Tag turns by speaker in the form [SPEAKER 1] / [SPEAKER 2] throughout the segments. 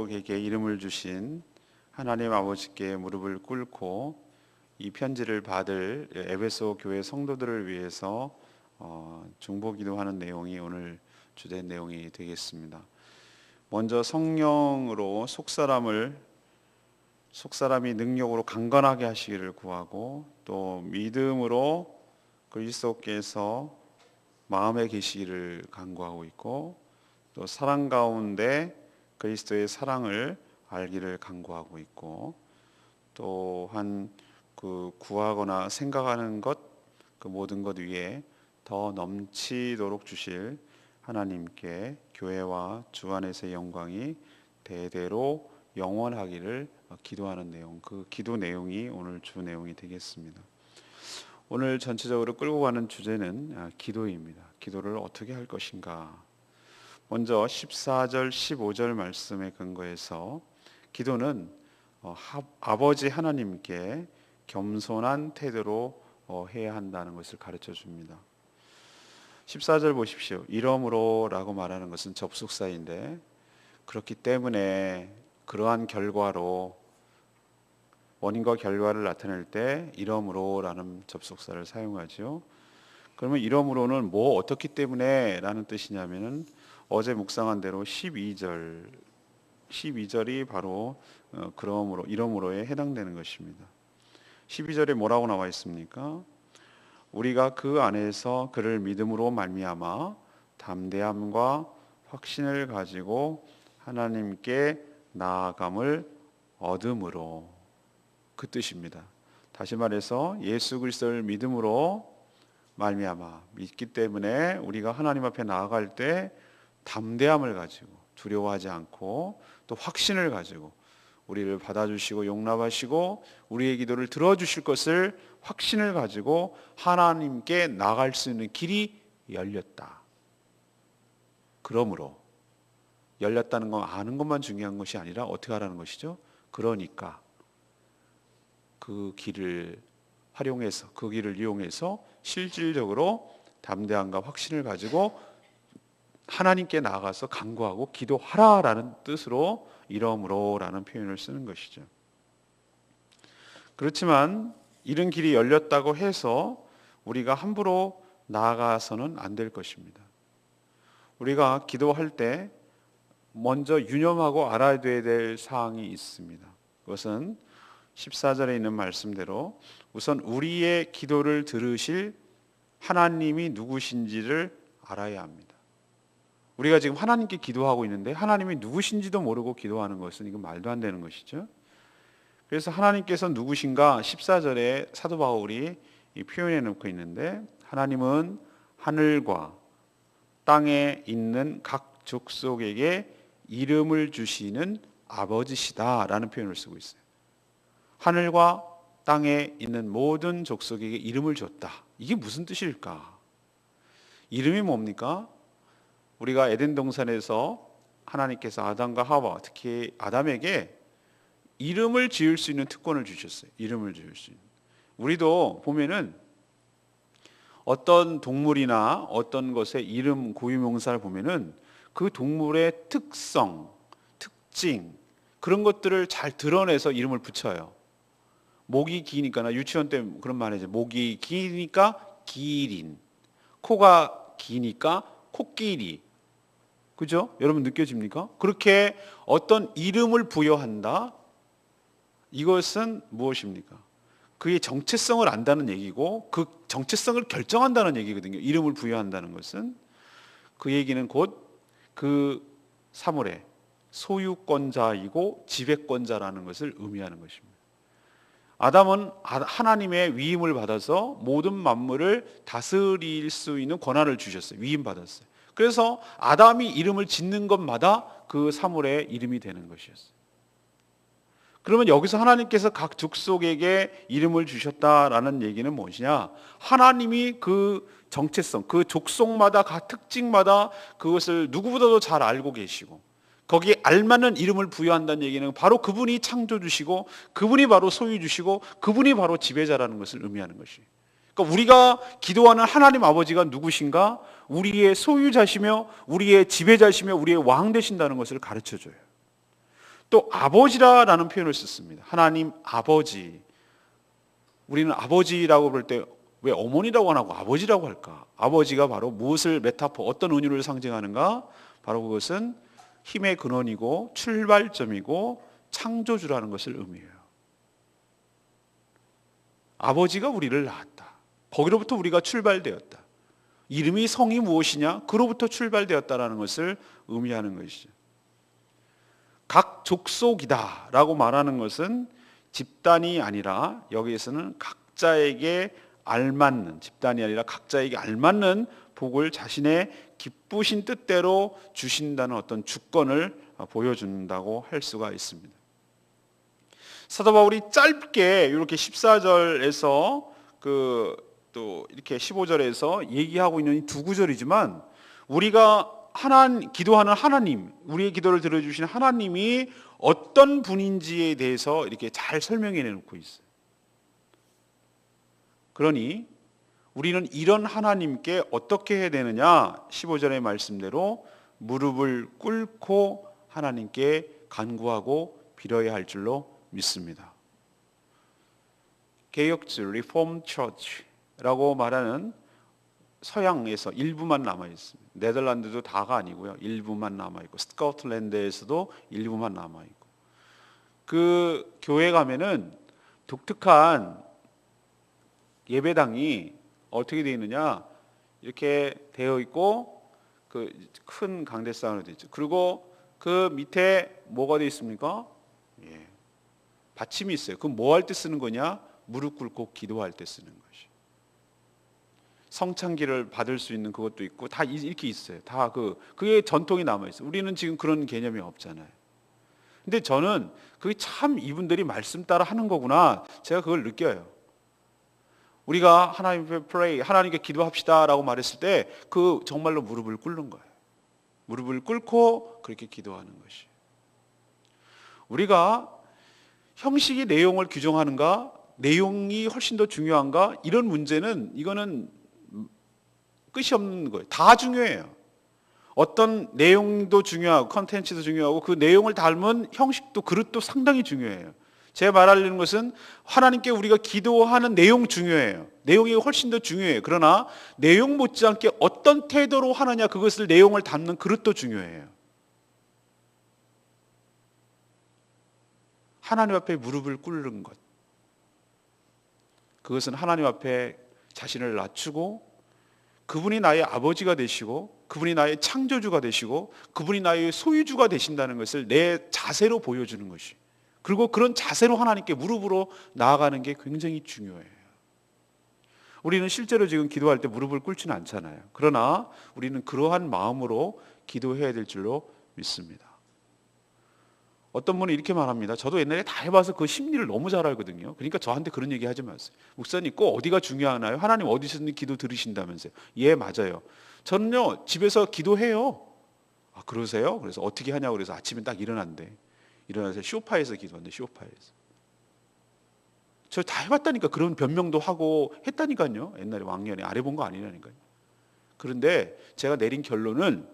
[SPEAKER 1] 에게 이름을 주신 하나님 아버지께 무릎을 꿇고 이 편지를 받을 에베소 교회 성도들을 위해서 중보기도하는 내용이 오늘 주된 내용이 되겠습니다. 먼저 성령으로 속사람이 능력으로 강건하게 하시기를 구하고, 또 믿음으로 그리스도께서 마음에 계시기를 간구하고 있고, 또 사랑 가운데 그리스도의 사랑을 알기를 간구하고 있고, 또한 그 구하거나 생각하는 것, 그 모든 것 위에 더 넘치도록 주실 하나님께 교회와 주 안에서의 영광이 대대로 영원하기를 기도하는 내용, 그 기도 내용이 오늘 주 내용이 되겠습니다. 오늘 전체적으로 끌고 가는 주제는 기도입니다. 기도를 어떻게 할 것인가. 먼저 14절 15절 말씀에 근거해서 기도는 아버지 하나님께 겸손한 태도로 해야 한다는 것을 가르쳐 줍니다. 14절 보십시오. 이러므로 라고 말하는 것은 접속사인데, 그렇기 때문에 그러한 결과로 원인과 결과를 나타낼 때 이러므로 라는 접속사를 사용하죠. 그러면 이러므로는 뭐 어떻기 때문에 라는 뜻이냐면은 어제 묵상한 대로 12절이 바로 그러므로 이러므로에 해당되는 것입니다. 12절에 뭐라고 나와 있습니까? 우리가 그 안에서 그를 믿음으로 말미암아 담대함과 확신을 가지고 하나님께 나아감을 얻음으로, 그 뜻입니다. 다시 말해서 예수 그리스도를 믿음으로 말미암아, 믿기 때문에 우리가 하나님 앞에 나아갈 때 담대함을 가지고, 두려워하지 않고, 또 확신을 가지고 우리를 받아주시고 용납하시고 우리의 기도를 들어주실 것을 확신을 가지고 하나님께 나아갈 수 있는 길이 열렸다. 그러므로, 열렸다는 건 아는 것만 중요한 것이 아니라 어떻게 하라는 것이죠? 그러니까 그 길을 활용해서, 그 길을 이용해서 실질적으로 담대함과 확신을 가지고 하나님께 나아가서 간구하고 기도하라라는 뜻으로 이러므로라는 표현을 쓰는 것이죠. 그렇지만 이런 길이 열렸다고 해서 우리가 함부로 나아가서는 안 될 것입니다. 우리가 기도할 때 먼저 유념하고 알아야 될 사항이 있습니다. 그것은 14절에 있는 말씀대로 우선 우리의 기도를 들으실 하나님이 누구신지를 알아야 합니다. 우리가 지금 하나님께 기도하고 있는데 하나님이 누구신지도 모르고 기도하는 것은 이건 말도 안 되는 것이죠. 그래서 하나님께서 누구신가 14절에 사도 바울이 표현해 놓고 있는데, 하나님은 하늘과 땅에 있는 각 족속에게 이름을 주시는 아버지시다라는 표현을 쓰고 있어요. 하늘과 땅에 있는 모든 족속에게 이름을 줬다. 이게 무슨 뜻일까? 이름이 뭡니까? 우리가 에덴 동산에서 하나님께서 아담과 하와, 특히 아담에게 이름을 지을 수 있는 특권을 주셨어요. 이름을 지을 수 있는. 우리도 보면은 어떤 동물이나 어떤 것의 이름, 고유명사를 보면은 그 동물의 특성, 특징, 그런 것들을 잘 드러내서 이름을 붙여요. 목이 기니까, 나 유치원 때 그런 말 하죠. 목이 기니까 기린, 코가 기니까 코끼리. 그죠? 여러분 느껴집니까? 그렇게 어떤 이름을 부여한다. 이것은 무엇입니까? 그의 정체성을 안다는 얘기고, 그 정체성을 결정한다는 얘기거든요. 이름을 부여한다는 것은. 그 얘기는 곧 그 사물의 소유권자이고 지배권자라는 것을 의미하는 것입니다. 아담은 하나님의 위임을 받아서 모든 만물을 다스릴 수 있는 권한을 주셨어요. 위임받았어요. 그래서 아담이 이름을 짓는 것마다 그 사물의 이름이 되는 것이었어요. 그러면 여기서 하나님께서 각 족속에게 이름을 주셨다라는 얘기는 무엇이냐? 하나님이 그 정체성, 그 족속마다 각 특징마다 그것을 누구보다도 잘 알고 계시고, 거기에 알맞는 이름을 부여한다는 얘기는 바로 그분이 창조주시고, 그분이 바로 소유주시고, 그분이 바로 지배자라는 것을 의미하는 것이에요. 그러니까 우리가 기도하는 하나님 아버지가 누구신가? 우리의 소유자시며 우리의 지배자시며 우리의 왕 되신다는 것을 가르쳐줘요. 또 아버지라는 표현을 썼습니다. 하나님 아버지. 우리는 아버지라고 부를 때 왜 어머니라고 안 하고 아버지라고 할까? 아버지가 바로 무엇을 메타포, 어떤 은유를 상징하는가? 바로 그것은 힘의 근원이고 출발점이고 창조주라는 것을 의미해요. 아버지가 우리를 낳았다. 거기로부터 우리가 출발되었다. 이름이 성이 무엇이냐? 그로부터 출발되었다라는 것을 의미하는 것이죠. 각 족속이다 라고 말하는 것은 집단이 아니라 여기에서는 각자에게 알맞는, 집단이 아니라 각자에게 알맞는 복을 자신의 기쁘신 뜻대로 주신다는 어떤 주권을 보여준다고 할 수가 있습니다. 사도 바울이 짧게 이렇게 14절에서 또 이렇게 15절에서 얘기하고 있는 이 두 구절이지만 우리가 기도하는 하나님, 우리의 기도를 들어주시는 하나님이 어떤 분인지에 대해서 이렇게 잘 설명해 놓고 있어요. 그러니 우리는 이런 하나님께 어떻게 해야 되느냐? 15절의 말씀대로 무릎을 꿇고 하나님께 간구하고 빌어야 할 줄로 믿습니다. 개혁주, 리폼 처치라고 말하는 서양에서 일부만 남아 있습니다. 네덜란드도 다가 아니고요. 일부만 남아 있고 스코틀랜드에서도 일부만 남아 있고 그 교회 가면은 독특한 예배당이 어떻게 되어 있느냐? 이렇게 되어 있고 그 큰 강대상으로 되어 있죠. 그리고 그 밑에 뭐가 되어 있습니까? 예. 받침이 있어요. 그럼 뭐 할 때 쓰는 거냐? 무릎 꿇고 기도할 때 쓰는 것이. 성찬기를 받을 수 있는 그것도 있고 다 이렇게 있어요. 다 그게 전통이 남아 있어요. 우리는 지금 그런 개념이 없잖아요. 근데 저는 그게 참 이분들이 말씀 따라 하는 거구나. 제가 그걸 느껴요. 우리가 하나님께 pray, 하나님께 기도합시다라고 말했을 때 그 정말로 무릎을 꿇는 거예요. 무릎을 꿇고 그렇게 기도하는 것이. 우리가 형식이 내용을 규정하는가, 내용이 훨씬 더 중요한가 이런 문제는 이거는 끝이 없는 거예요. 다 중요해요. 어떤 내용도 중요하고 컨텐츠도 중요하고 그 내용을 닮은 형식도 그릇도 상당히 중요해요. 제가 말하려는 것은 하나님께 우리가 기도하는 내용 중요해요. 내용이 훨씬 더 중요해요. 그러나 내용 못지않게 어떤 태도로 하느냐 그것을 내용을 담는 그릇도 중요해요. 하나님 앞에 무릎을 꿇는 것. 그것은 하나님 앞에 자신을 낮추고 그분이 나의 아버지가 되시고 그분이 나의 창조주가 되시고 그분이 나의 소유주가 되신다는 것을 내 자세로 보여주는 것이. 그리고 그런 자세로 하나님께 무릎으로 나아가는 게 굉장히 중요해요. 우리는 실제로 지금 기도할 때 무릎을 꿇지는 않잖아요. 그러나 우리는 그러한 마음으로 기도해야 될 줄로 믿습니다. 어떤 분은 이렇게 말합니다. 저도 옛날에 다 해봐서 그 심리를 너무 잘 알거든요. 그러니까 저한테 그런 얘기 하지 마세요. 목사님 꼭 어디가 중요하나요? 하나님 어디서든 기도 들으신다면서요. 예, 맞아요. 저는요 집에서 기도해요. 아 그러세요? 그래서 어떻게 하냐고 그래서 아침에 딱 일어난대. 일어나서 쇼파에서 기도한대. 쇼파에서. 저 다 해봤다니까. 그런 변명도 하고 했다니까요. 옛날에 왕년에 안 해본 거 아니라니까요. 그런데 제가 내린 결론은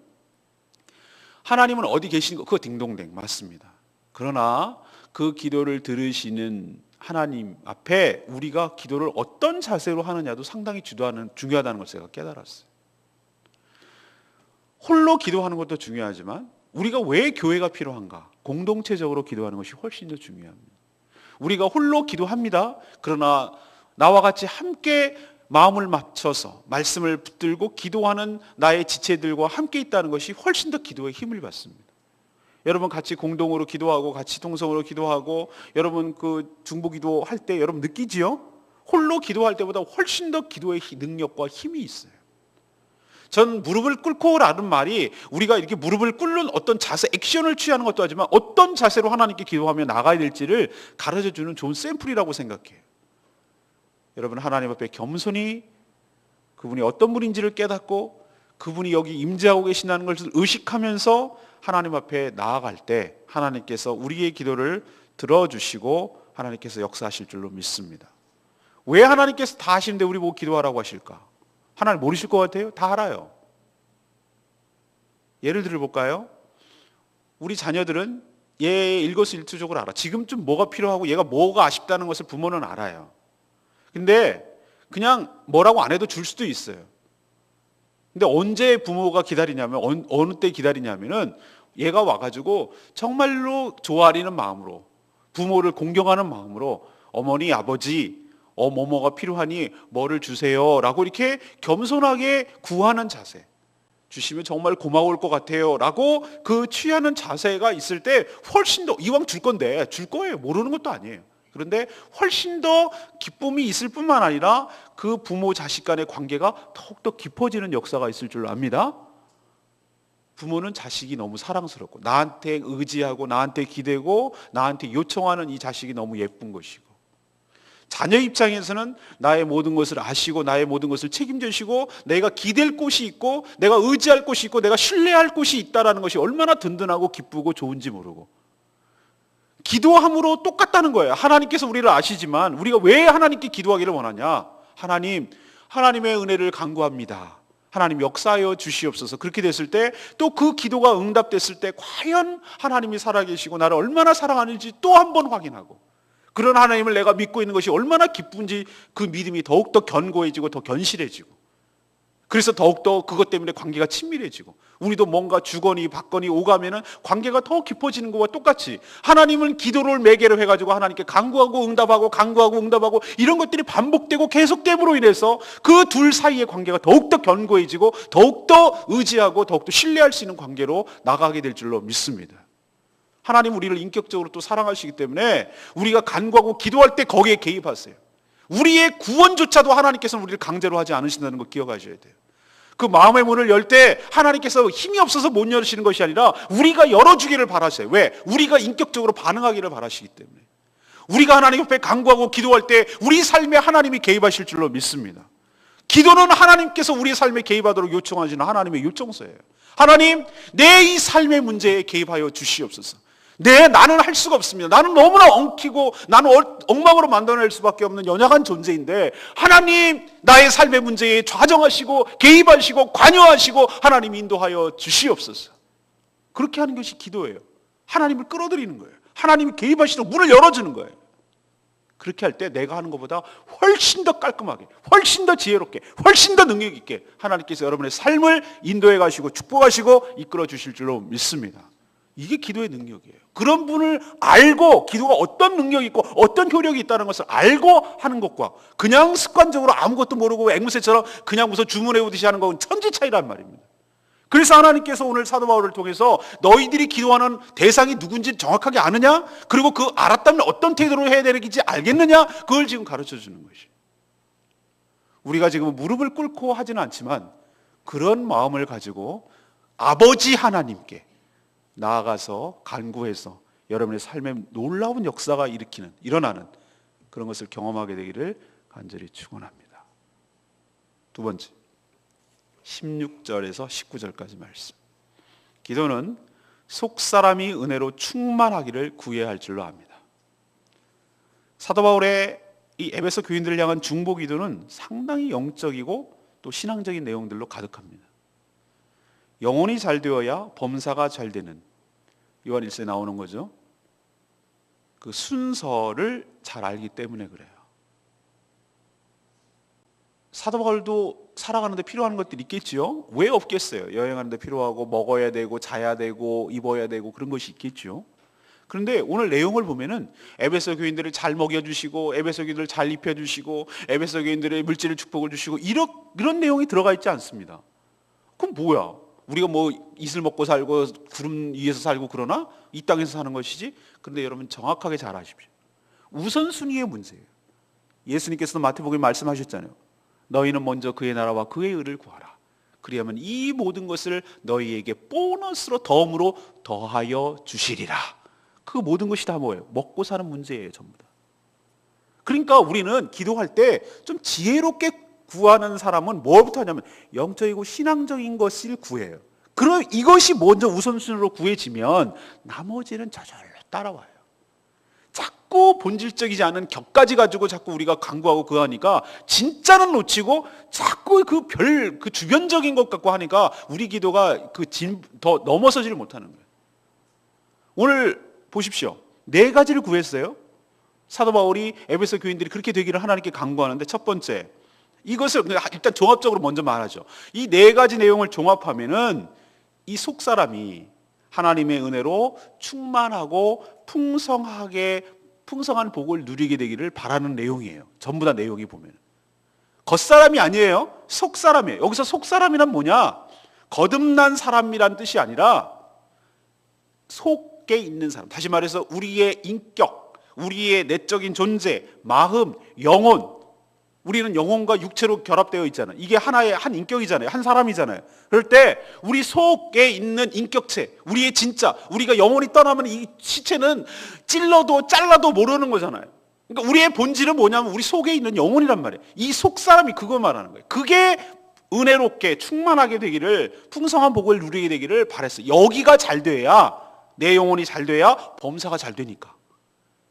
[SPEAKER 1] 하나님은 어디 계신 거 그거 딩동댕 맞습니다. 그러나 그 기도를 들으시는 하나님 앞에 우리가 기도를 어떤 자세로 하느냐도 상당히 중요하다는 걸 제가 깨달았어요. 홀로 기도하는 것도 중요하지만 우리가 왜 교회가 필요한가? 공동체적으로 기도하는 것이 훨씬 더 중요합니다. 우리가 홀로 기도합니다. 그러나 나와 같이 함께 마음을 맞춰서 말씀을 붙들고 기도하는 나의 지체들과 함께 있다는 것이 훨씬 더 기도에 힘을 받습니다. 여러분 같이 공동으로 기도하고 같이 통성으로 기도하고 여러분 그 중보기도 할 때 여러분 느끼지요? 홀로 기도할 때보다 훨씬 더 기도의 능력과 힘이 있어요. 전 무릎을 꿇고라는 말이 우리가 이렇게 무릎을 꿇는 어떤 자세, 액션을 취하는 것도 하지만 어떤 자세로 하나님께 기도하며 나가야 될지를 가르쳐주는 좋은 샘플이라고 생각해요. 여러분 하나님 앞에 겸손히 그분이 어떤 분인지를 깨닫고 그분이 여기 임재하고 계신다는 것을 의식하면서 하나님 앞에 나아갈 때 하나님께서 우리의 기도를 들어주시고 하나님께서 역사하실 줄로 믿습니다. 왜 하나님께서 다 하시는데 우리 보고 기도하라고 하실까? 하나님 모르실 것 같아요? 다 알아요. 예를 들어볼까요? 우리 자녀들은 얘 일거수일투족을 알아. 지금쯤 뭐가 필요하고 얘가 뭐가 아쉽다는 것을 부모는 알아요. 근데 그냥 뭐라고 안 해도 줄 수도 있어요. 근데 언제 부모가 기다리냐면 어느 때 기다리냐면은 얘가 와가지고 정말로 좋아하는 마음으로, 부모를 공경하는 마음으로, 어머니 아버지 뭐뭐가 필요하니 뭐를 주세요 라고 이렇게 겸손하게 구하는 자세, 주시면 정말 고마울 것 같아요 라고 그 취하는 자세가 있을 때 훨씬 더, 이왕 줄 건데 줄 거예요, 모르는 것도 아니에요. 그런데 훨씬 더 기쁨이 있을 뿐만 아니라 그 부모 자식 간의 관계가 더욱더 깊어지는 역사가 있을 줄로 압니다. 부모는 자식이 너무 사랑스럽고 나한테 의지하고 나한테 기대고 나한테 요청하는 이 자식이 너무 예쁜 것이고, 자녀 입장에서는 나의 모든 것을 아시고 나의 모든 것을 책임져 주시고 내가 기댈 곳이 있고 내가 의지할 곳이 있고 내가 신뢰할 곳이 있다는 것이 얼마나 든든하고 기쁘고 좋은지 모르고, 기도함으로 똑같다는 거예요. 하나님께서 우리를 아시지만 우리가 왜 하나님께 기도하기를 원하냐? 하나님의 은혜를 간구합니다. 하나님 역사하여 주시옵소서. 그렇게 됐을 때 또 그 기도가 응답됐을 때 과연 하나님이 살아계시고 나를 얼마나 사랑하는지 또 한 번 확인하고, 그런 하나님을 내가 믿고 있는 것이 얼마나 기쁜지 그 믿음이 더욱더 견고해지고 더 견실해지고, 그래서 더욱더 그것 때문에 관계가 친밀해지고, 우리도 뭔가 주거니 받거니 오가면은 관계가 더 깊어지는 것과 똑같이 하나님은 기도를 매개로 해가지고 하나님께 간구하고 응답하고 간구하고 응답하고 이런 것들이 반복되고 계속됨으로 인해서 그 둘 사이의 관계가 더욱더 견고해지고 더욱더 의지하고 더욱더 신뢰할 수 있는 관계로 나가게 될 줄로 믿습니다. 하나님 우리를 인격적으로 또 사랑하시기 때문에 우리가 간구하고 기도할 때 거기에 개입하세요. 우리의 구원조차도 하나님께서는 우리를 강제로 하지 않으신다는 거 기억하셔야 돼요. 그 마음의 문을 열 때 하나님께서 힘이 없어서 못 열으시는 것이 아니라 우리가 열어주기를 바라세요. 왜? 우리가 인격적으로 반응하기를 바라시기 때문에. 우리가 하나님 옆에 간구하고 기도할 때 우리 삶에 하나님이 개입하실 줄로 믿습니다. 기도는 하나님께서 우리 삶에 개입하도록 요청하시는 하나님의 요청서예요. 하나님, 내 이 삶의 문제에 개입하여 주시옵소서. 나는 할 수가 없습니다. 나는 너무나 엉키고 나는 엉망으로 만들어낼 수밖에 없는 연약한 존재인데 하나님, 나의 삶의 문제에 좌정하시고 개입하시고 관여하시고 하나님 인도하여 주시옵소서. 그렇게 하는 것이 기도예요. 하나님을 끌어들이는 거예요. 하나님이 개입하시는 문을 열어주는 거예요. 그렇게 할 때 내가 하는 것보다 훨씬 더 깔끔하게, 훨씬 더 지혜롭게, 훨씬 더 능력 있게 하나님께서 여러분의 삶을 인도해 가시고 축복하시고 이끌어 주실 줄로 믿습니다. 이게 기도의 능력이에요. 그런 분을 알고 기도가 어떤 능력이 있고 어떤 효력이 있다는 것을 알고 하는 것과 그냥 습관적으로 아무것도 모르고 앵무새처럼 그냥 무슨 주문해 오듯이 하는 건 천지 차이란 말입니다. 그래서 하나님께서 오늘 사도 바울을 통해서 너희들이 기도하는 대상이 누군지 정확하게 아느냐? 그리고 그 알았다면 어떤 태도로 해야 되는지 알겠느냐? 그걸 지금 가르쳐 주는 것이. 우리가 지금 무릎을 꿇고 하지는 않지만 그런 마음을 가지고 아버지 하나님께 나아가서 간구해서 여러분의 삶에 놀라운 역사가 일어나는 그런 것을 경험하게 되기를 간절히 축원합니다. 두 번째, 16절에서 19절까지 말씀. 기도는 속사람이 은혜로 충만하기를 구해야 할 줄로 압니다. 사도 바울의 이 에베소 교인들을 향한 중보 기도는 상당히 영적이고 또 신앙적인 내용들로 가득합니다. 영혼이 잘 되어야 범사가 잘 되는, 요한 1서에 나오는 거죠. 그 순서를 잘 알기 때문에 그래요. 사도 바울도 살아가는데 필요한 것들이 있겠지요. 왜 없겠어요? 여행하는데 필요하고 먹어야 되고 자야 되고 입어야 되고 그런 것이 있겠죠. 그런데 오늘 내용을 보면은 에베소 교인들을 잘 먹여주시고 에베소 교인들을 잘 입혀주시고 에베소 교인들의 물질을 축복을 주시고 이런 내용이 들어가 있지 않습니다. 그럼 뭐야? 우리가 뭐 이슬 먹고 살고 구름 위에서 살고 그러나? 이 땅에서 사는 것이지? 그런데 여러분 정확하게 잘 아십시오. 우선순위의 문제예요. 예수님께서도 마태복음에 말씀하셨잖아요. 너희는 먼저 그의 나라와 그의 의를 구하라. 그리하면 이 모든 것을 너희에게 보너스로 덤으로 더하여 주시리라. 그 모든 것이 다 뭐예요? 먹고 사는 문제예요, 전부 다. 그러니까 우리는 기도할 때 좀 지혜롭게 구하는 사람은 뭐부터 하냐면 영적이고 신앙적인 것을 구해요. 그럼 이것이 먼저 우선순위로 구해지면 나머지는 저절로 따라와요. 자꾸 본질적이지 않은 격가지 가지고 자꾸 우리가 간구하고 그하니까 진짜는 놓치고 자꾸 그 주변적인 것 갖고 하니까 우리 기도가 더 넘어서지를 못하는 거예요. 오늘 보십시오. 네 가지를 구했어요. 사도 바울이 에베소 교인들이 그렇게 되기를 하나님께 간구하는데, 첫 번째, 이것을 일단 종합적으로 먼저 말하죠. 이 네 가지 내용을 종합하면은 이 속사람이 하나님의 은혜로 충만하고 풍성한 복을 누리게 되기를 바라는 내용이에요. 전부 다 내용이 보면 겉사람이 아니에요. 속사람이에요. 여기서 속사람이란 뭐냐? 거듭난 사람이란 뜻이 아니라 속에 있는 사람. 다시 말해서 우리의 인격, 우리의 내적인 존재, 마음, 영혼. 우리는 영혼과 육체로 결합되어 있잖아요. 이게 하나의 한 인격이잖아요. 한 사람이잖아요. 그럴 때 우리 속에 있는 인격체, 우리의 진짜, 우리가 영혼이 떠나면 이 시체는 찔러도 잘라도 모르는 거잖아요. 그러니까 우리의 본질은 뭐냐면 우리 속에 있는 영혼이란 말이에요. 이 속 사람이 그거 말하는 거예요. 그게 은혜롭게 충만하게 되기를, 풍성한 복을 누리게 되기를 바랬어요. 여기가 잘 돼야, 내 영혼이 잘 돼야 범사가 잘 되니까.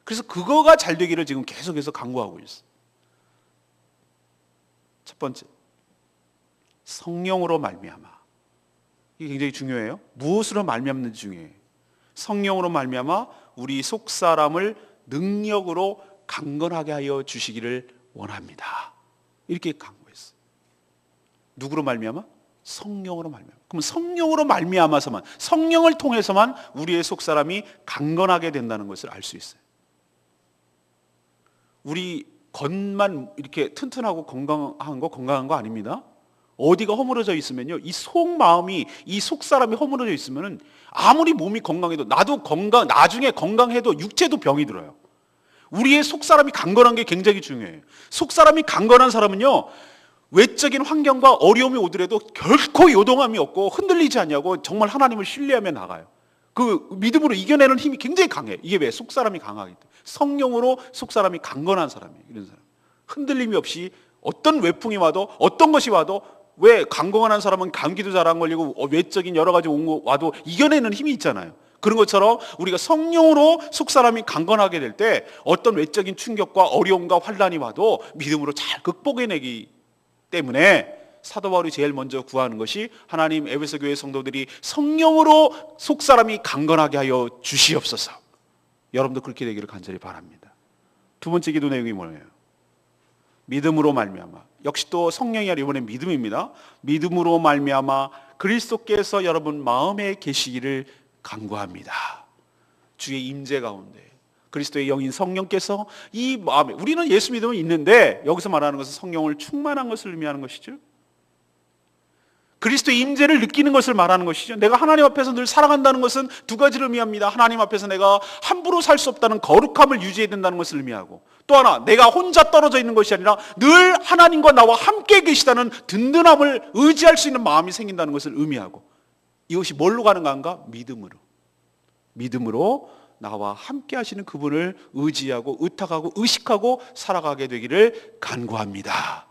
[SPEAKER 1] 그래서 그거가 잘 되기를 지금 계속해서 간구하고 있어요. 첫 번째, 성령으로 말미암아. 이게 굉장히 중요해요. 무엇으로 말미암는지 중요해요. 성령으로 말미암아 우리 속 사람을 능력으로 강건하게 하여 주시기를 원합니다. 이렇게 간구했어. 누구로 말미암아? 성령으로 말미암아. 그럼 성령으로 말미암아서만, 성령을 통해서만 우리의 속 사람이 강건하게 된다는 것을 알 수 있어요. 우리 겉만 이렇게 튼튼하고 건강한 거 아닙니다. 어디가 허물어져 있으면요, 이 속마음이, 이 속사람이 허물어져 있으면은 아무리 몸이 건강해도, 나중에 건강해도 육체도 병이 들어요. 우리의 속사람이 강건한 게 굉장히 중요해요. 속사람이 강건한 사람은요, 외적인 환경과 어려움이 오더라도 결코 요동함이 없고 흔들리지 않냐고 정말 하나님을 신뢰하며 나가요. 그 믿음으로 이겨내는 힘이 굉장히 강해요. 이게 왜? 속사람이 강하기 때문에. 성령으로 속사람이 강건한 사람이에요. 이런 사람. 흔들림이 없이 어떤 외풍이 와도, 어떤 것이 와도, 왜 강건한 사람은 감기도 잘 안 걸리고 외적인 여러 가지 와도 이겨내는 힘이 있잖아요. 그런 것처럼 우리가 성령으로 속사람이 강건하게 될 때 어떤 외적인 충격과 어려움과 환난이 와도 믿음으로 잘 극복해내기 때문에 사도 바울이 제일 먼저 구하는 것이, 하나님, 에베소 교회 성도들이 성령으로 속사람이 강건하게 하여 주시옵소서. 여러분도 그렇게 되기를 간절히 바랍니다. 두 번째 기도 내용이 뭐예요? 믿음으로 말미암아. 역시 또 성령이 아니라 이번엔 믿음입니다. 믿음으로 말미암아 그리스도께서 여러분 마음에 계시기를 간구합니다. 주의 임재 가운데 그리스도의 영인 성령께서 이 마음에, 우리는 예수 믿음은 있는데 여기서 말하는 것은 성령을 충만한 것을 의미하는 것이죠. 그리스도의 임재를 느끼는 것을 말하는 것이죠. 내가 하나님 앞에서 늘 살아간다는 것은 두 가지를 의미합니다. 하나님 앞에서 내가 함부로 살 수 없다는 거룩함을 유지해야 된다는 것을 의미하고, 또 하나, 내가 혼자 떨어져 있는 것이 아니라 늘 하나님과 나와 함께 계시다는 든든함을 의지할 수 있는 마음이 생긴다는 것을 의미하고, 이것이 뭘로 가능한가? 믿음으로 나와 함께 하시는 그분을 의지하고 의탁하고 의식하고 살아가게 되기를 간구합니다.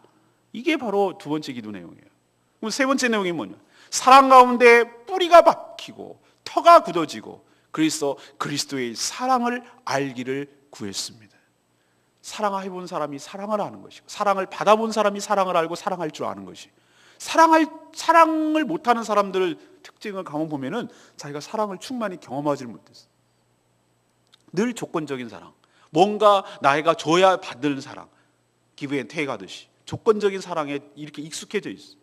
[SPEAKER 1] 이게 바로 두 번째 기도 내용이에요. 그럼 세 번째 내용이 뭐냐? 사랑 가운데 뿌리가 박히고 터가 굳어지고 그리스도의 사랑을 알기를 구했습니다. 사랑해본 사람이 사랑을 아는 것이고, 사랑을 받아본 사람이 사랑을 알고 사랑할 줄 아는 것이, 사랑을 못하는 사람들 특징을 가만 보면은 자기가 사랑을 충만히 경험하지 못했어. 늘 조건적인 사랑, 뭔가 나이가 줘야 받을 사랑, give and take 하듯이 조건적인 사랑에 이렇게 익숙해져 있어.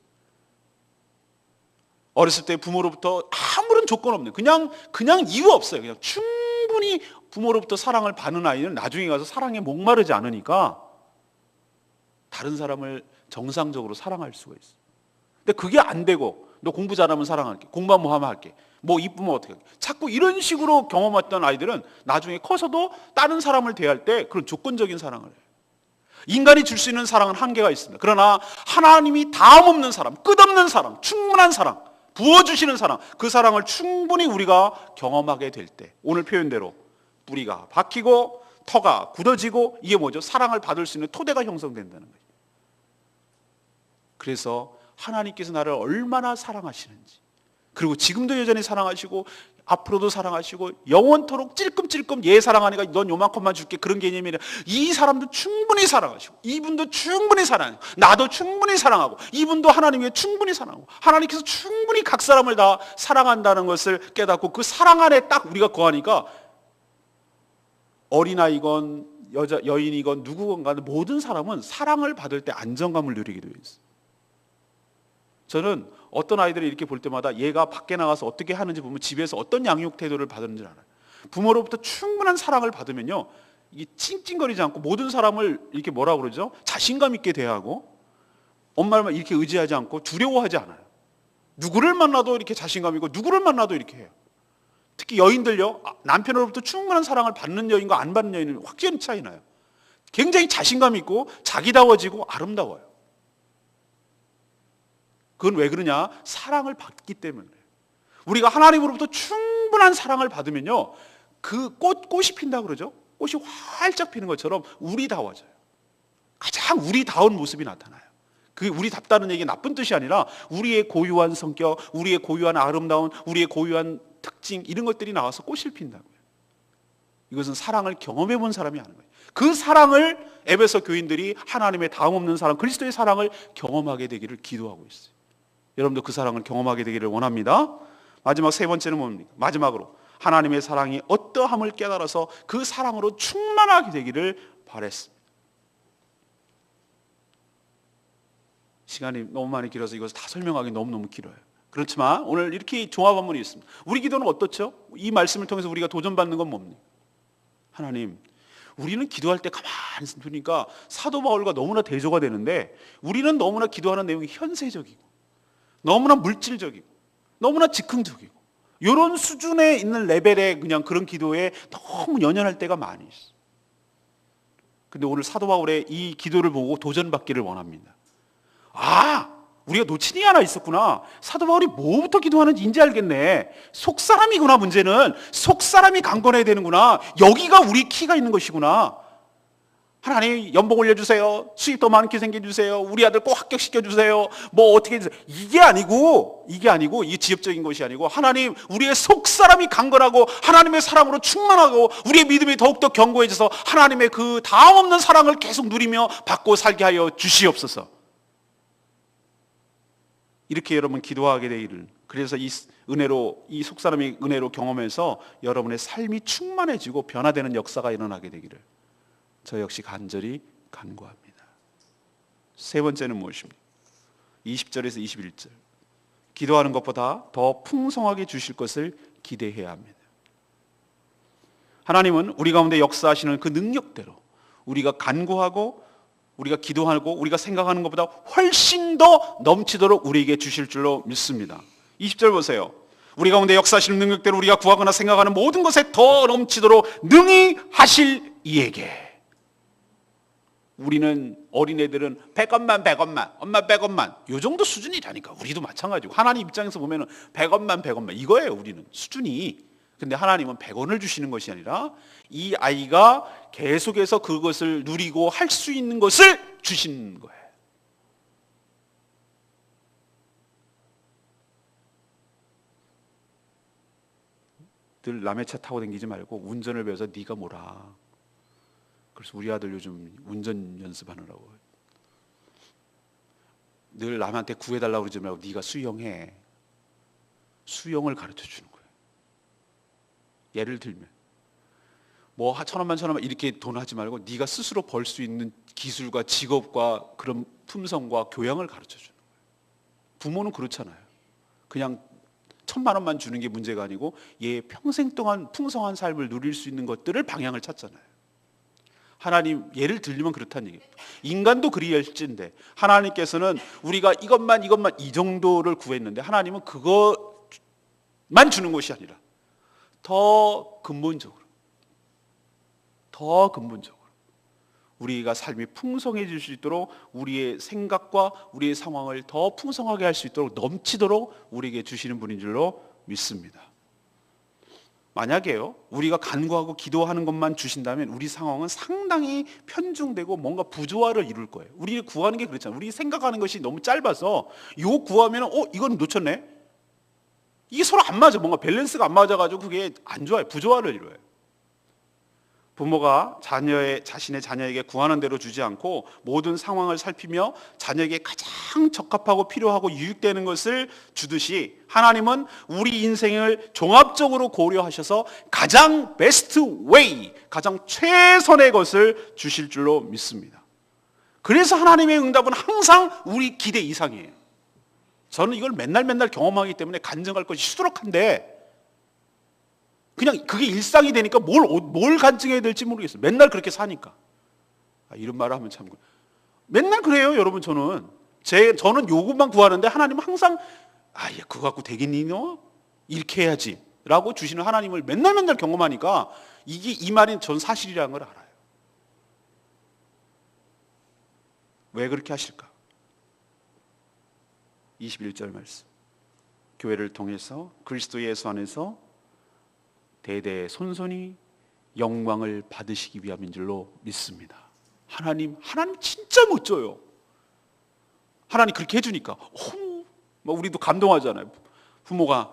[SPEAKER 1] 어렸을 때 부모로부터 아무런 조건 없는, 그냥 이유 없어요. 그냥 충분히 부모로부터 사랑을 받는 아이는 나중에 가서 사랑에 목마르지 않으니까 다른 사람을 정상적으로 사랑할 수가 있어. 근데 그게 안 되고, 너 공부 잘하면 사랑할게, 공부만 뭐 하면 할게, 뭐 이쁘면 어떻게 할게, 자꾸 이런 식으로 경험했던 아이들은 나중에 커서도 다른 사람을 대할 때 그런 조건적인 사랑을 해요. 인간이 줄 수 있는 사랑은 한계가 있습니다. 그러나 하나님이 다음 없는 사랑, 끝없는 사랑, 충분한 사랑, 부어주시는 사랑, 그 사랑을 충분히 우리가 경험하게 될 때, 오늘 표현대로 뿌리가 박히고 터가 굳어지고, 이게 뭐죠? 사랑을 받을 수 있는 토대가 형성된다는 거예요. 그래서 하나님께서 나를 얼마나 사랑하시는지, 그리고 지금도 여전히 사랑하시고 앞으로도 사랑하시고 영원토록 찔끔찔끔 얘 사랑하니까 넌 요만큼만 줄게, 그런 개념이 아니라 이 사람도 충분히 사랑하시고, 이분도 충분히 사랑하고, 나도 충분히 사랑하고, 이분도 하나님께 충분히 사랑하고, 하나님께서 충분히 각 사람을 다 사랑한다는 것을 깨닫고 그 사랑 안에 딱 우리가 거하니까 어린아이건 여인이건 누구건 간에 모든 사람은 사랑을 받을 때 안정감을 누리게 되어 있어요. 저는 어떤 아이들을 이렇게 볼 때마다 얘가 밖에 나가서 어떻게 하는지 보면 집에서 어떤 양육 태도를 받았는지 알아요. 부모로부터 충분한 사랑을 받으면요, 이게 찡찡거리지 않고 모든 사람을 이렇게 뭐라 그러죠? 자신감 있게 대하고 엄마를 이렇게 의지하지 않고 두려워하지 않아요. 누구를 만나도 이렇게 자신감 있고 누구를 만나도 이렇게 해요. 특히 여인들요, 남편으로부터 충분한 사랑을 받는 여인과 안 받는 여인은 확연히 차이 나요. 굉장히 자신감 있고 자기다워지고 아름다워요. 그건 왜 그러냐? 사랑을 받기 때문에. 우리가 하나님으로부터 충분한 사랑을 받으면요, 그 꽃이 핀다 그러죠? 꽃이 활짝 피는 것처럼 우리다워져요. 가장 우리다운 모습이 나타나요. 그 우리답다는 얘기 나쁜 뜻이 아니라 우리의 고유한 성격, 우리의 고유한 아름다움, 우리의 고유한 특징, 이런 것들이 나와서 꽃을 핀다고요. 이것은 사랑을 경험해 본 사람이 하는 거예요. 그 사랑을 에베소 교인들이 하나님의 다음 없는 사랑, 그리스도의 사랑을 경험하게 되기를 기도하고 있어요. 여러분도 그 사랑을 경험하게 되기를 원합니다. 마지막 세 번째는 뭡니까? 마지막으로 하나님의 사랑이 어떠함을 깨달아서 그 사랑으로 충만하게 되기를 바랬습니다. 시간이 너무 많이 길어서 이것을 다 설명하기 너무너무 길어요. 그렇지만 오늘 이렇게 종합한문이 있습니다. 우리 기도는 어떻죠? 이 말씀을 통해서 우리가 도전받는 건 뭡니까? 하나님, 우리는 기도할 때 가만히 있으니까 사도 바울과 너무나 대조가 되는데, 우리는 너무나 기도하는 내용이 현세적이고 너무나 물질적이고 너무나 즉흥적이고 이런 수준에 있는 레벨의 그냥 그런 기도에 너무 연연할 때가 많이 있어요. 근데 오늘 사도 바울의 이 기도를 보고 도전받기를 원합니다. 우리가 놓친 게 하나 있었구나. 사도 바울이 뭐부터 기도하는지 이제 알겠네. 속사람이구나. 문제는 속사람이 강건해야 되는구나. 여기가 우리 키가 있는 것이구나. 하나님, 연봉 올려주세요. 수입 더 많게 생겨주세요. 우리 아들 꼭 합격시켜주세요. 뭐 어떻게 해주세요. 이게 아니고 이게 지엽적인 것이 아니고, 하나님, 우리의 속사람이 강건하고 하나님의 사랑으로 충만하고 우리의 믿음이 더욱더 견고해져서 하나님의 그 다음 없는 사랑을 계속 누리며 받고 살게 하여 주시옵소서. 이렇게 여러분 기도하게 되기를, 그래서 이 속사람의 은혜로 경험해서 여러분의 삶이 충만해지고 변화되는 역사가 일어나게 되기를 저 역시 간절히 간구합니다. 세 번째는 무엇입니까? 20절에서 21절. 기도하는 것보다 더 풍성하게 주실 것을 기대해야 합니다. 하나님은 우리 가운데 역사하시는 그 능력대로 우리가 간구하고 우리가 기도하고 우리가 생각하는 것보다 훨씬 더 넘치도록 우리에게 주실 줄로 믿습니다. 20절 보세요. 우리 가운데 역사하시는 능력대로 우리가 구하거나 생각하는 모든 것에 더 넘치도록 능히 하실 이에게. 우리는, 어린애들은 100원만 엄마 100원만 이 정도 수준이라니까. 우리도 마찬가지고 하나님 입장에서 보면 100원만 이거예요. 우리는 수준이. 근데 하나님은 100원을 주시는 것이 아니라 이 아이가 계속해서 그것을 누리고 할 수 있는 것을 주시는 거예요. 늘 남의 차 타고 다니지 말고 운전을 배워서 네가 뭐라. 그래서 우리 아들 요즘 운전 연습하느라고 늘 남한테 구해달라고 그러지 말고 네가 수영해. 수영을 가르쳐 주는 거예요. 예를 들면 뭐 1,000원만 이렇게 돈 하지 말고 네가 스스로 벌 수 있는 기술과 직업과 그런 품성과 교양을 가르쳐 주는 거예요. 부모는 그렇잖아요. 그냥 1,000만 원만 주는 게 문제가 아니고 얘 평생 동안 풍성한 삶을 누릴 수 있는 것들을 방향을 찾잖아요. 하나님, 예를 들면 그렇다는 얘기예요. 인간도 그리할진데 하나님께서는 우리가 이것만 이 정도를 구했는데 하나님은 그것만 주는 것이 아니라 더 근본적으로 우리가 삶이 풍성해질 수 있도록 우리의 생각과 우리의 상황을 더 풍성하게 할 수 있도록 넘치도록 우리에게 주시는 분인 줄로 믿습니다. 만약에요, 우리가 간구하고 기도하는 것만 주신다면 우리 상황은 상당히 편중되고 뭔가 부조화를 이룰 거예요. 우리 구하는 게 그렇잖아요. 우리 생각하는 것이 너무 짧아서 이거 구하면 이건 놓쳤네. 이게 서로 안 맞아. 뭔가 밸런스가 안 맞아가지고 그게 안 좋아요. 부조화를 이루어요. 부모가 자신의 자녀에게 구하는 대로 주지 않고 모든 상황을 살피며 자녀에게 가장 적합하고 필요하고 유익되는 것을 주듯이 하나님은 우리 인생을 종합적으로 고려하셔서 가장 베스트 웨이, 가장 최선의 것을 주실 줄로 믿습니다. 그래서 하나님의 응답은 항상 우리 기대 이상이에요. 저는 이걸 맨날 경험하기 때문에 간증할 것이 수두룩한데 그냥 그게 일상이 되니까 뭘 간증해야 될지 모르겠어요. 맨날 그렇게 사니까. 이런 말을 하면 참 맨날 그래요, 여러분. 저는 요것만 구하는데 하나님은 항상 야, 그거 갖고 되겠니 너? 이렇게 해야지 라고 주시는 하나님을 맨날 경험하니까 이 말이 전 사실이라는 걸 알아요. 왜 그렇게 하실까? 21절 말씀. 교회를 통해서 그리스도 예수 안에서 대대 손손이 영광을 받으시기 위함인 줄로 믿습니다. 하나님 진짜 멋져요. 하나님 그렇게 해주니까 우리도 감동하잖아요. 부모가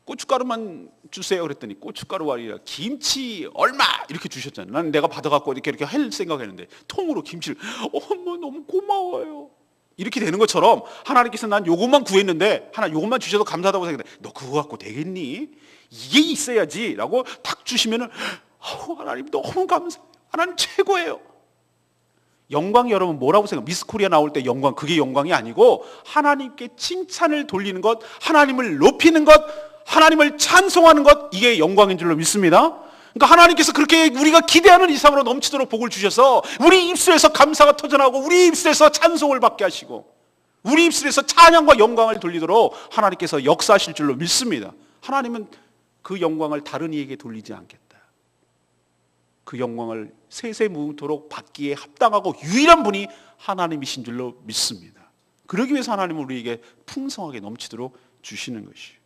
[SPEAKER 1] 고춧가루만 주세요 그랬더니 고춧가루가 아니라 김치 얼마 이렇게 주셨잖아요. 나는 내가 받아갖고 이렇게 할 생각했는데 통으로 김치를 엄마 너무 고마워요 이렇게 되는 것처럼 하나님께서 난 요것만 구했는데 요것만 주셔도 감사하다고 생각해. 너 그거 갖고 되겠니? 이게 있어야지 라고 탁 주시면은 하나님 너무 감사해요. 하나님 최고예요. 영광이 여러분 뭐라고 생각해요? 미스 코리아 나올 때 영광, 그게 영광이 아니고 하나님께 칭찬을 돌리는 것, 하나님을 높이는 것, 하나님을 찬송하는 것, 이게 영광인 줄로 믿습니다. 그러니까 하나님께서 그렇게 우리가 기대하는 이상으로 넘치도록 복을 주셔서 우리 입술에서 감사가 터져나오고 우리 입술에서 찬송을 받게 하시고 우리 입술에서 찬양과 영광을 돌리도록 하나님께서 역사하실 줄로 믿습니다. 하나님은 그 영광을 다른 이에게 돌리지 않겠다. 그 영광을 세세무토록 받기에 합당하고 유일한 분이 하나님이신 줄로 믿습니다. 그러기 위해서 하나님은 우리에게 풍성하게 넘치도록 주시는 것이에요.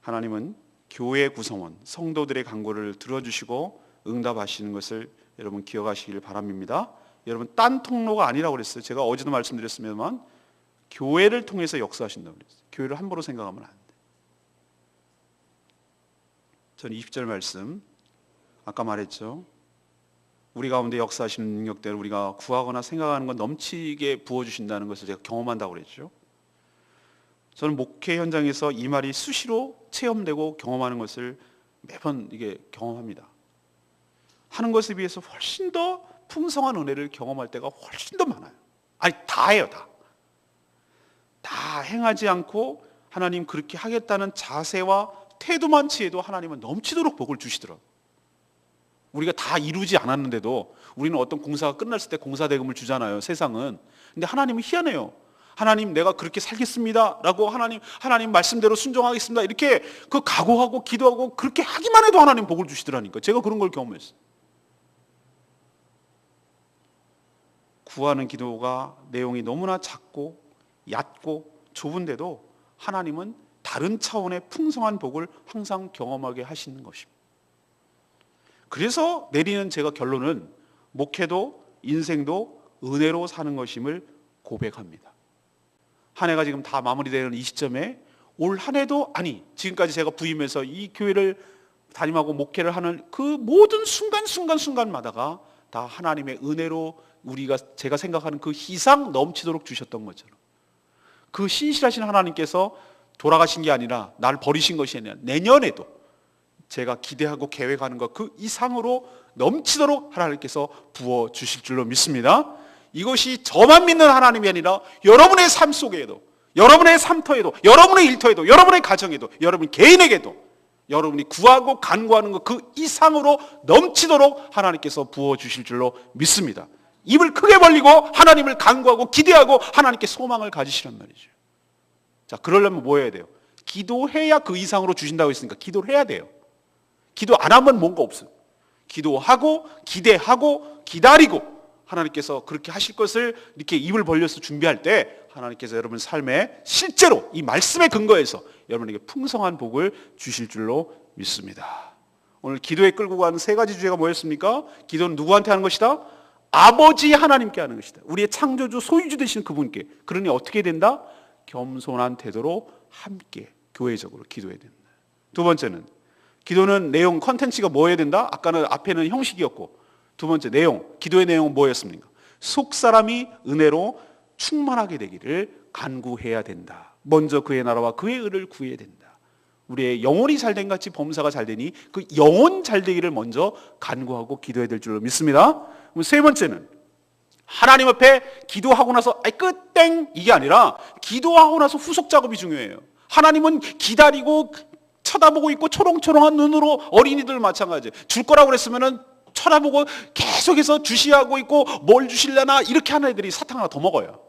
[SPEAKER 1] 하나님은 교회 구성원, 성도들의 간구를 들어주시고 응답하시는 것을 여러분 기억하시길 바랍니다. 여러분 딴 통로가 아니라고 그랬어요. 제가 어제도 말씀드렸습니다만 교회를 통해서 역사하신다고 그랬어요. 교회를 함부로 생각하면 안 돼요. 저는 20절 말씀 아까 말했죠. 우리 가운데 역사하시는 능력대로 우리가 구하거나 생각하는 건 넘치게 부어주신다는 것을 제가 경험한다고 그랬죠. 저는 목회 현장에서 이 말이 수시로 체험되고 경험하는 것을 매번 이게 경험합니다. 하는 것에 비해서 훨씬 더 풍성한 은혜를 경험할 때가 훨씬 더 많아요. 다 해요. 다 행하지 않고 하나님 그렇게 하겠다는 자세와 태도만 취해도 하나님은 넘치도록 복을 주시더라고요. 우리가 다 이루지 않았는데도 우리는 어떤 공사가 끝났을 때 공사대금을 주잖아요, 세상은. 근데 하나님은 희한해요. 하나님 내가 그렇게 살겠습니다 라고 하나님 말씀대로 순종하겠습니다 이렇게 그 각오하고 기도하고 그렇게 하기만 해도 하나님 복을 주시더라니까. 제가 그런 걸 경험했어요. 구하는 기도가 내용이 너무나 작고 얕고 좁은데도 하나님은 다른 차원의 풍성한 복을 항상 경험하게 하시는 것입니다. 그래서 내리는 제가 결론은 목회도 인생도 은혜로 사는 것임을 고백합니다. 한 해가 지금 다 마무리되는 이 시점에 올 한 해도 지금까지 제가 부임해서 이 교회를 담임하고 목회를 하는 그 모든 순간마다가 다 하나님의 은혜로 제가 생각하는 그 이상 넘치도록 주셨던 것처럼 그 신실하신 하나님께서 돌아가신 게 아니라 나를 버리신 것이 아니라 내년에도 제가 기대하고 계획하는 것 그 이상으로 넘치도록 하나님께서 부어주실 줄로 믿습니다. 이것이 저만 믿는 하나님이 아니라 여러분의 삶 속에도, 여러분의 삶터에도, 여러분의 일터에도, 여러분의 가정에도, 여러분 개인에게도 여러분이 구하고 간구하는 것 그 이상으로 넘치도록 하나님께서 부어주실 줄로 믿습니다. 입을 크게 벌리고 하나님을 간구하고 기대하고 하나님께 소망을 가지시란 말이죠. 자, 그러려면 뭐 해야 돼요? 기도해야 그 이상으로 주신다고 했으니까 기도를 해야 돼요. 기도 안 하면 뭔가 없어요. 기도하고 기대하고 기다리고 하나님께서 그렇게 하실 것을 이렇게 입을 벌려서 준비할 때 하나님께서 여러분 삶에 실제로 이 말씀에 근거해서 여러분에게 풍성한 복을 주실 줄로 믿습니다. 오늘 기도에 끌고 가는 세 가지 주제가 뭐였습니까? 기도는 누구한테 하는 것이다? 아버지 하나님께 하는 것이다. 우리의 창조주 소유주 되시는 그분께. 그러니 어떻게 된다? 겸손한 태도로 함께 교회적으로 기도해야 된다. 두 번째는 기도는 내용, 컨텐츠가 뭐여야 된다? 아까는 앞에는 형식이었고, 두 번째 내용, 기도의 내용은 뭐였습니까? 속 사람이 은혜로 충만하게 되기를 간구해야 된다. 먼저 그의 나라와 그의 의를 구해야 된다. 우리의 영혼이 잘된 같이 범사가 잘 되니 그 영혼 잘 되기를 먼저 간구하고 기도해야 될 줄로 믿습니다. 그럼 세 번째는 하나님 앞에 기도하고 나서 끝땡 이게 아니라 기도하고 나서 후속 작업이 중요해요. 하나님은 기다리고 쳐다보고 있고 초롱초롱한 눈으로, 어린이들 마찬가지. 줄 거라고 그랬으면은 쳐다보고 계속해서 주시하고 있고 뭘 주실려나 이렇게 하는 애들이 사탕 하나 더 먹어요.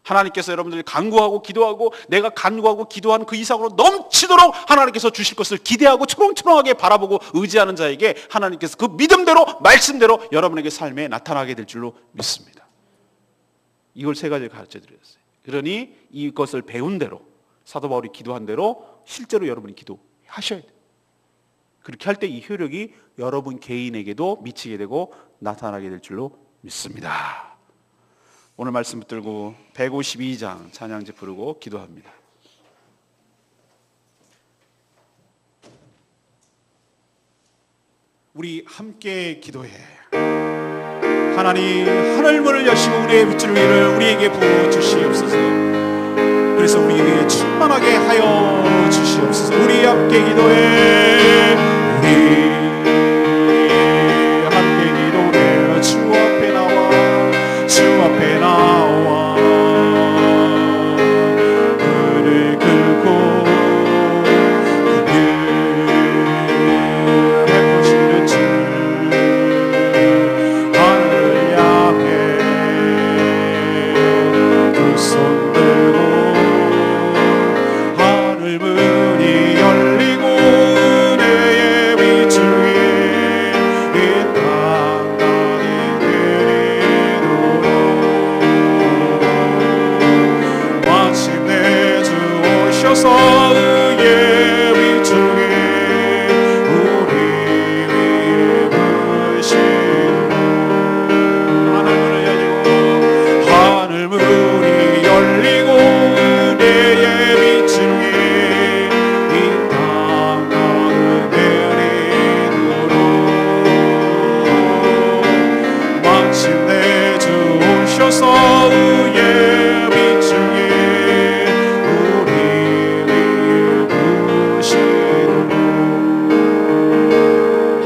[SPEAKER 1] 하나님께서 여러분들이 간구하고 기도하고 내가 간구하고 기도하는 그 이상으로 넘치도록 하나님께서 주실 것을 기대하고 초롱초롱하게 바라보고 의지하는 자에게 하나님께서 그 믿음대로 말씀대로 여러분에게 삶에 나타나게 될 줄로 믿습니다. 이걸 세 가지를 가르쳐 드렸어요. 그러니 이것을 배운 대로, 사도 바울이 기도한 대로 실제로 여러분이 기도하셔야 돼요. 그렇게 할 때 이 효력이 여러분 개인에게도 미치게 되고 나타나게 될 줄로 믿습니다. 오늘 말씀 붙들고 152장 찬양제 부르고 기도합니다.
[SPEAKER 2] 우리 함께 기도해. 하나님, 하늘문을 여시고 우리의 빗줄 위를 우리에게 부어주시옵소서. 그래서 우리에게 충만하게 하여 주시옵소서. 우리 함께 기도해. 우리 함께 기도해. 주 앞에 나와, 주 앞에 나와 그를 긁고 그늘 해보시는 주 하늘을 향해 두 손 들고 하늘 문이 열리고 은혜의 빛을 위해 이 땅 가득 내리도록 마침내 주 오셔서 의의 빛을 위해 우리 위에 부으시고 하늘 문이 열리고 은혜의 빛을 위해 이 땅 가득 내리도록 마침내 주 오셔서 의의 빛을 위해 우리 위에 부으시도록.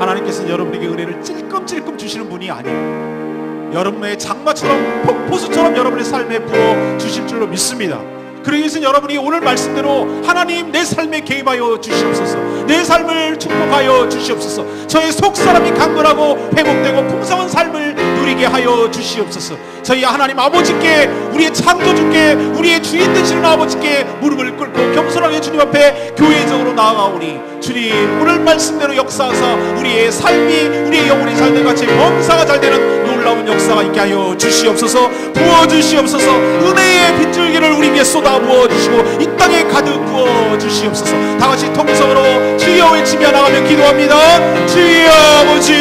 [SPEAKER 2] 하나님께서는 여러분에게 은혜를 찔끔찔끔 주시는 분이 아니에요. 여러분의 장마처럼 폭포수처럼 여러분의 삶에 부어 주실 줄로 믿습니다. 그러기 위해서 여러분이 오늘 말씀대로 하나님 내 삶에 개입하여 주시옵소서. 내 삶을 축복하여 주시옵소서. 저의 속사람이 강건하고 회복되고 풍성한 삶을 누리게 하여 주시옵소서. 저희 하나님 아버지께, 우리의 창조주께, 우리의 주인 되시는 아버지께 무릎을 꿇고 겸손하게 주님 앞에 교회적으로 나아가오니 주님 오늘 말씀대로 역사하사 우리의 삶이, 우리의 영혼이 잘된 같이 범사가 잘되는 놀라운 역사가 있게 하여 주시옵소서. 부어주시옵소서. 은혜의 빗줄기를 우리에게 쏟아 부어주시고 이 땅에 가득 부어주시옵소서. 다같이 통성으로 주여 외치며 나가며 기도합니다. 주여 아버지,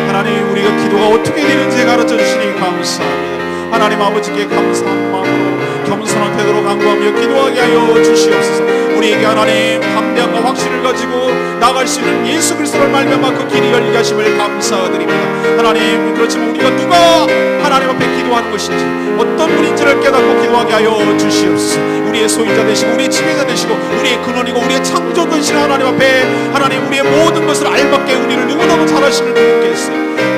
[SPEAKER 2] 하나님 우리가 기도가 어떻게 되는지 가르쳐 주시니 감사합니다. 하나님 아버지께 감사한 마음으로 겸손한 태도로 간구하며 기도하게 하여 주시옵소서. 우리에게 하나님 담대함과 확신을 가지고 나갈 수 있는 예수 그리스도를 말미암아 그 길이 열리게 하심을 감사드립니다. 하나님, 그렇지만 우리가 누가 하나님 앞에 기도하는 것인지, 어떤 분인지를 깨닫고 기도하게 하여 주시옵소서. 우리의 소유자 되시고 우리의 지배자 되시고 우리의 근원이고 우리의 창조주신 하나님 앞에 하나님 우리의 모든 것을 알맞게 우리를 누구보다도 잘하시는 그분께서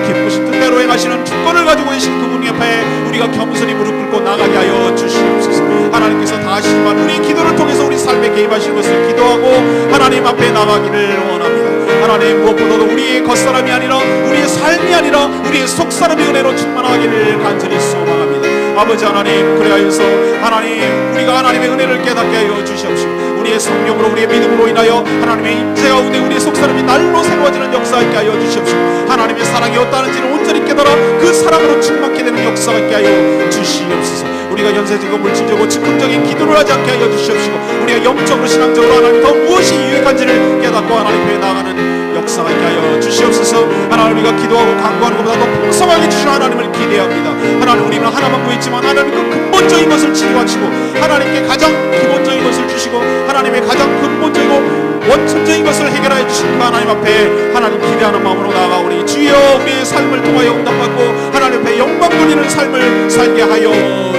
[SPEAKER 2] 기쁘신 뜻대로 행하시는 주권을 가지고 계신 그분 옆에 우리가 겸손히 무릎 꿇고 나가게 하여 주시옵소서. 하나님께서 다시만 우리 기도를 통해서 우리 삶에 개입하시는 것을 기도하고 하나님 앞에 나가기를 원합니다. 하나님, 무엇보다도 우리의 겉사람이 아니라 우리의 삶이 아니라 우리의 속사람의 은혜로 충만하기를 간절히 소망합니다. 아버지 하나님, 그래하여서 하나님 우리가 하나님의 은혜를 깨닫게 하여 주시옵시고 우리의 성령으로 우리의 믿음으로 인하여 하나님의 임재 가운데 우리의 속사람이 날로 새로워지는 역사 있게 하여 주시옵시고 하나님의 사랑이 어떠한지를 온전히 깨달아 그 사랑으로 충만케 되는 역사가 있게 하여 주시옵소서. 우리가 연쇄적이고 물질적이고 즉흥적인 기도를 하지 않게 하여 주시옵시고 우리가 영적으로 신앙적으로 하나님 더 무엇이 유익한지를 깨닫고 하나님 앞에 나아가는 역사가 있게 하여 주시옵소서. 하나님, 우리가 기도하고 간구하는 것보다 더 풍성하게 주시는 하나님을 기대합니다. 하나님, 우리는 하나만 구했지만 하나님 그 근본적인 것을 치료하시고 하나님께 가장 기본적인 것을 주시고 하나님의 가장 근본적이고 원천적인 것을 해결하여 주신 그 하나님 앞에 하나님 기대하는 마음으로 나아가오니 주여 우리의 삶을 통하여 응답받고 하나님 앞에 영광 돌리는 삶을 살게 하여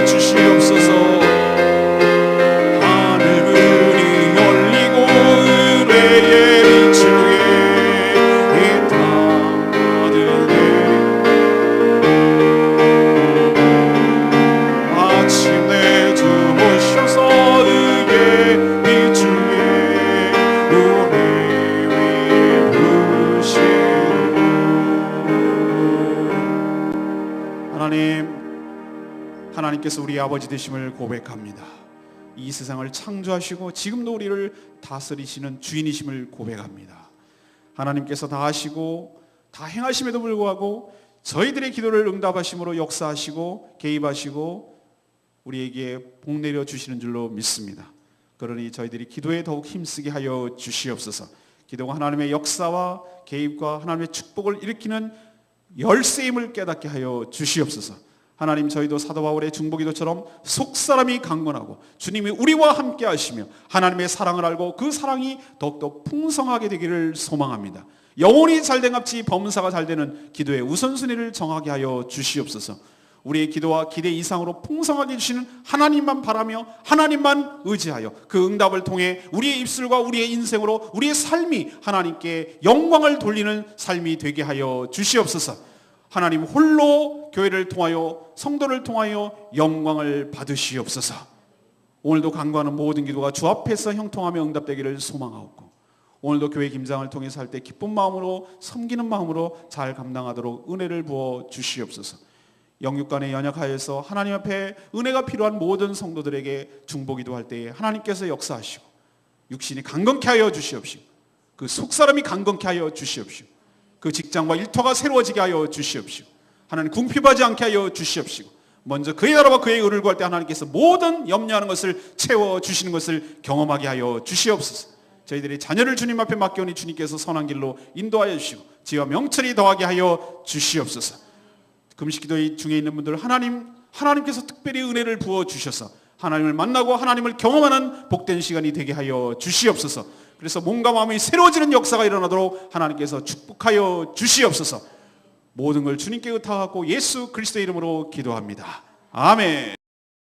[SPEAKER 2] 주시옵소서. 하늘문이 열리고 은혜의 빛을 이 땅 가득해 아침내 주무셔서 의의 빛을 하나님께서 우리 아버지 되심을 고백합니다. 이 세상을 창조하시고 지금도 우리를 다스리시는 주인이심을 고백합니다. 하나님께서 다 하시고 다 행하심에도 불구하고 저희들의 기도를 응답하심으로 역사하시고 개입하시고 우리에게 복 내려 주시는 줄로 믿습니다. 그러니 저희들이 기도에 더욱 힘쓰게 하여 주시옵소서. 기도가 하나님의 역사와 개입과 하나님의 축복을 일으키는 열쇠임을 깨닫게 하여 주시옵소서. 하나님, 저희도 사도 바울의 중보기도처럼 속사람이 강건하고 주님이 우리와 함께 하시며 하나님의 사랑을 알고 그 사랑이 더욱더 풍성하게 되기를 소망합니다. 영혼이 잘된 값이 범사가 잘되는 기도의 우선순위를 정하게 하여 주시옵소서. 우리의 기도와 기대 이상으로 풍성하게 주시는 하나님만 바라며 하나님만 의지하여 그 응답을 통해 우리의 입술과 우리의 인생으로 우리의 삶이 하나님께 영광을 돌리는 삶이 되게 하여 주시옵소서. 하나님 홀로 교회를 통하여 성도를 통하여 영광을 받으시옵소서. 오늘도 간구하는 모든 기도가 주 앞에서 형통하며 응답되기를 소망하옵고 오늘도 교회 김장을 통해서 할 때 기쁜 마음으로 섬기는 마음으로 잘 감당하도록 은혜를 부어 주시옵소서. 영육간에 연약하여서 하나님 앞에 은혜가 필요한 모든 성도들에게 중보기도 할 때에 하나님께서 역사하시고 육신이 강건케 하여 주시옵시고 그 속사람이 강건케 하여 주시옵시고 그 직장과 일터가 새로워지게 하여 주시옵시고 하나님 궁핍하지 않게 하여 주시옵시고 먼저 그의 나라와 그의 의를 구할 때 하나님께서 모든 염려하는 것을 채워주시는 것을 경험하게 하여 주시옵소서. 저희들이 자녀를 주님 앞에 맡겨오니 주님께서 선한 길로 인도하여 주시고 지혜와 명철이 더하게 하여 주시옵소서. 금식기도 중에 있는 분들 하나님께서 특별히 은혜를 부어주셔서 하나님을 만나고 하나님을 경험하는 복된 시간이 되게 하여 주시옵소서. 그래서 몸과 마음이 새로워지는 역사가 일어나도록 하나님께서 축복하여 주시옵소서. 모든 걸 주님께 의탁하고 예수 그리스도의 이름으로 기도합니다. 아멘.